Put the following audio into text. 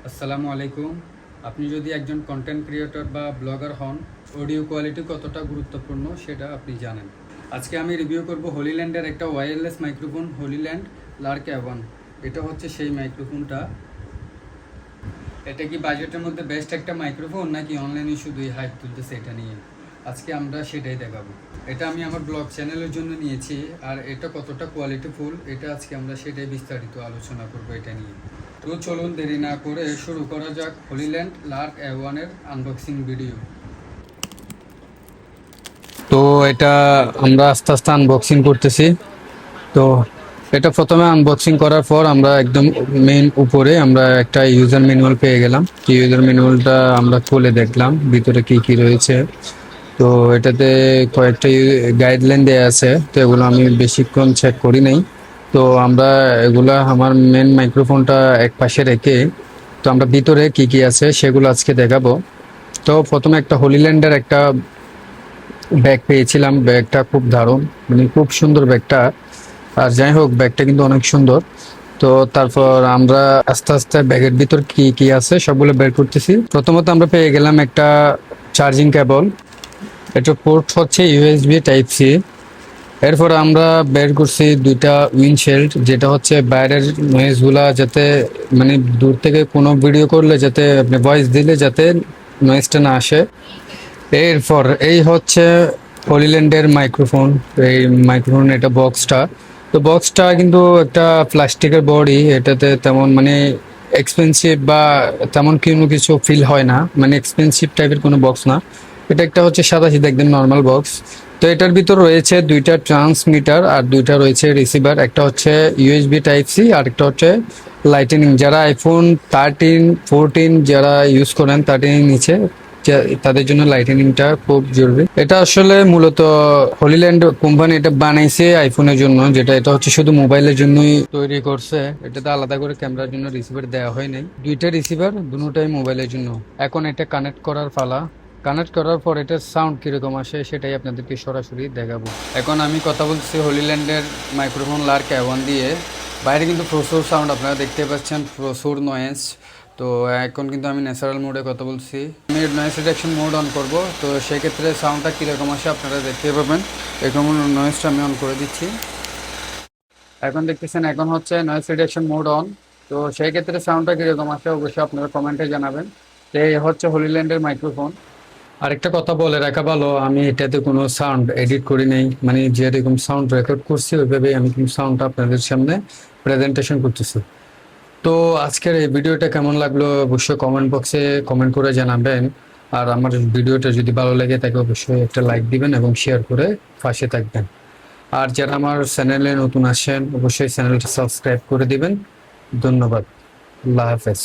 আসসালামু আলাইকুম। আপনি যদি একজন কন্টেন্ট ক্রিয়েটর বা ব্লগার হন, অডিও কোয়ালিটি কতটা গুরুত্বপূর্ণ সেটা আপনি জানেন। আজকে আমি রিভিউ করব হলিল্যান্ডের একটা ওয়্যারলেস মাইক্রোফোন, হলিল্যান্ড লার্ক অ্যাভান। এটা হচ্ছে সেই মাইক্রোফোনটা। এটা কি বাজেটের মধ্যে বেস্ট একটা মাইক্রোফোন নাকি অনলাইনে শুধুই হাইপ তুলতেছে এটা নিয়ে? আজকে আমরা সেটাই দেখাবো। এটা আমি আমার ব্লগ চ্যানেলের জন্য নিয়েছি, আর এটা কতটা কোয়ালিটিফুল এটা আজকে আমরা সেটাই বিস্তারিত আলোচনা করব এটা নিয়ে। তো চলুন দেরি না করে শুরু করা যাক হলিল্যান্ড লার্ক অ্যাওয়ানের আনবক্সিং ভিডিও। তো এটা আমরা আস্তে আস্তে আনবক্সিং করতেছি। তো এটা প্রথমে আনবক্সিং করার পর আমরা একদম মেইন উপরে আমরা একটা ইউজার ম্যানুয়াল পেয়ে গেলাম। ইউজার ম্যানুয়ালটা আমরা খুলে দেখলাম ভিতরে কি কি রয়েছে। তো এটাতে কয়েকটা গাইডলাইন দেওয়া আছে, তো এগুলো আমি বেশিক্ষণ চেক করি নাই। তো আমরা এগুলা আমার মেন মাইক্রোফোনটা এক পাশে রেখে তো আমরা ভিতরে কি কি আছে সেগুলো আজকে দেখাবো। তো প্রথমে একটা হলিল্যান্ডের একটা ব্যাগ পেয়েছিলাম। ব্যাগটা খুব দারুণ, মানে খুব সুন্দর ব্যাগটা। আর যাই হোক, ব্যাগটা কিন্তু অনেক সুন্দর। তো তারপর আমরা আস্তে আস্তে ব্যাগের ভিতর কি কি আছে সবগুলো বের করতেছি। প্রথমত আমরা পেয়ে গেলাম একটা চার্জিং কেবল। এটা পোর্ট হচ্ছে ইউএসবি টাইপ সি। এরপর আমরা বের করছি দুইটা উইন্ডশিল্ড, যেটা হচ্ছে বাইরের নয়েজগুলা যাতে, মানে দূর থেকে কোনো ভিডিও করলে যাতে আপনি ভয়েস দিলে যাতে নয়েজটা না আসে। এরপর এই হচ্ছে হলিল্যান্ডের মাইক্রোফোন। এই মাইক্রোফোন এটা বক্সটা। তো বক্সটা কিন্তু একটা প্লাস্টিকের বডি, এটাতে তেমন মানে এক্সপেন্সিভ বা তেমন কোনো কিছু ফিল হয় না, মানে এক্সপেন্সিভ টাইপের কোনো বক্স না। এটা একটা হচ্ছে সাদা সিধা একদম নর্মাল বক্স। তো এটার ভিতর রয়েছে দুইটা ট্রান্সমিটার আর দুইটা রয়েছে রিসিভার। একটা হচ্ছে ইউএসবি টাইপ সি আর একটা হচ্ছে লাইটেনিং। যারা আইফোন 13 14 যারা ইউজ করেন 13 নিচে, তাদের জন্য লাইটেনিংটা খুব জরুরি। এটা আসলে মূলত হলিল্যান্ড কোম্পানি এটা বানাইছে আইফোনের জন্য, যেটা এটা হচ্ছে শুধু মোবাইলের জন্যই তৈরি করছে। এটাতে আলাদা করে ক্যামেরার জন্য রিসিভার দেওয়া হয় নাই। দুইটা রিসিভার, দুটোটাই মোবাইলের জন্য। এখন এটা কানেক্ট করার পালা। কানেক্ট করার পর এটার সাউন্ড কিরকম আসে সেটাই আপনাদেরকে সরাসরি দেখাবো। এখন আমি কথা বলছি হলিল্যান্ডের মাইক্রোফোন লার্ক অ্যাওয়ান দিয়ে। বাইরে কিন্তু প্রচুর সাউন্ড আপনারা দেখতে পাচ্ছেন, প্রচুর নয়েজ। তো এখন কিন্তু আমি ন্যাচারাল মোডে কথা বলছি। আমি নয়েজ রিডাকশন মোড অন করব, তো সেক্ষেত্রে সাউন্ডটা কীরকম আসে আপনারা দেখতে পাবেন। এরকম নয়েজটা আমি অন করে দিচ্ছি। এখন দেখতেছেন এখন হচ্ছে নয়েজ রিডাকশন মোড অন। তো সেই ক্ষেত্রে সাউন্ডটা কীরকম আসে অবশ্যই আপনারা কমেন্টে জানাবেন। তো এই হচ্ছে হলিল্যান্ডের মাইক্রোফোন। আরেকটা কথা বলে রাখা ভালো, আমি এটাতে কোনো সাউন্ড এডিট করি নাই, মানে যেরকম সাউন্ড রেকর্ড করছি ওইভাবেই আমি কিন্তু সাউন্ডটা আপনাদের সামনে প্রেজেন্টেশন করতেছি। তো আজকের এই ভিডিওটা কেমন লাগলো অবশ্যই কমেন্ট বক্সে কমেন্ট করে জানাবেন। আর আমার ভিডিওটা যদি ভালো লাগে তাকে অবশ্যই একটা লাইক দিবেন এবং শেয়ার করে পাশে থাকবেন। আর যারা আমার চ্যানেলে নতুন আসেন অবশ্যই চ্যানেলটা সাবস্ক্রাইব করে দিবেন। ধন্যবাদ। আল্লাহ হাফেজ।